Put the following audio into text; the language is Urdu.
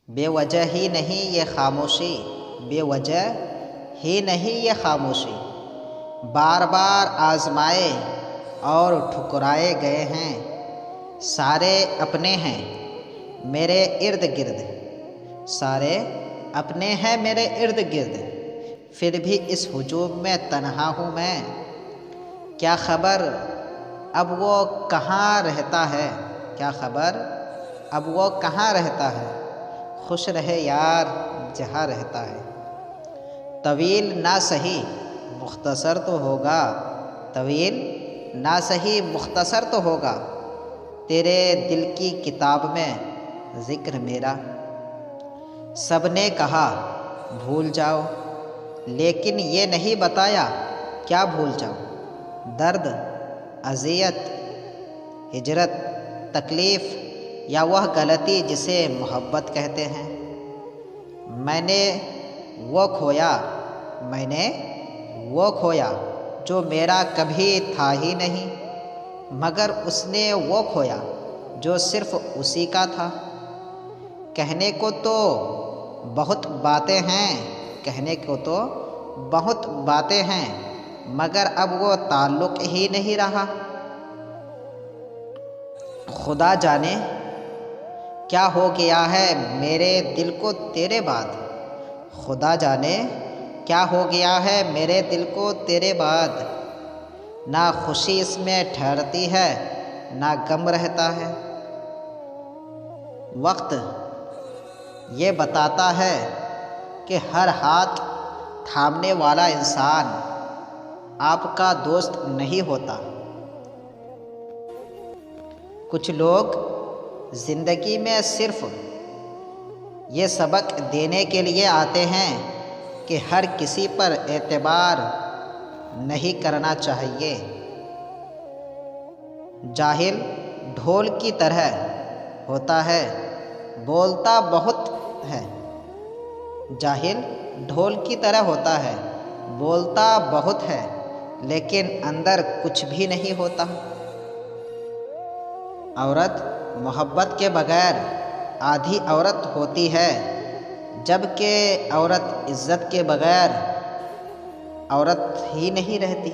بے وجہ ہی نہیں یہ خاموشی، بے وجہ ہی نہیں یہ خاموشی، بار بار آزمائے اور ٹھکرائے گئے ہیں، سارے اپنے ہیں میرے ارد گرد، سارے اپنے ہیں میرے ارد گرد، پھر بھی اس ہجوم میں تنہا ہوں میں، کیا خبر اب وہ کہاں رہتا ہے، کیا خبر اب وہ کہاں رہتا ہے، خوش رہے یار جہاں رہتا ہے، طویل نہ سہی مختصر تو ہوگا، طویل نہ سہی مختصر تو ہوگا، تیرے دل کی کتاب میں ذکر میرا، سب نے کہا بھول جاؤ لیکن یہ نہیں بتایا کیا بھول جاؤ، درد، اذیت، ہجرت، تکلیف یا وہ غلطی جسے محبت کہتے ہیں، میں نے وہ کھویا، میں نے وہ کھویا جو میرا کبھی تھا ہی نہیں، مگر اس نے وہ کھویا جو صرف اسی کا تھا، کہنے کو تو بہت باتیں ہیں، کہنے کو تو بہت باتیں ہیں، مگر اب وہ تعلق ہی نہیں رہا، خدا جانے کیا ہو گیا ہے میرے دل کو تیرے بعد، خدا جانے کیا ہو گیا ہے میرے دل کو تیرے بعد، نہ خوشی اس میں ٹھہرتی ہے نہ غم رہتا ہے، وقت یہ بتاتا ہے کہ ہر ہاتھ تھامنے والا انسان آپ کا دوست نہیں ہوتا، کچھ لوگ زندگی میں صرف یہ سبق دینے کے لیے آتے ہیں کہ ہر کسی پر اعتبار نہیں کرنا چاہیے، جاہل ڈھول کی طرح ہوتا ہے بولتا بہت ہے، جاہل ڈھول کی طرح ہوتا ہے بولتا بہت ہے لیکن اندر کچھ بھی نہیں ہوتا، عورت محبت کے بغیر آدھی عورت ہوتی ہے، جبکہ عورت عزت کے بغیر عورت ہی نہیں رہتی۔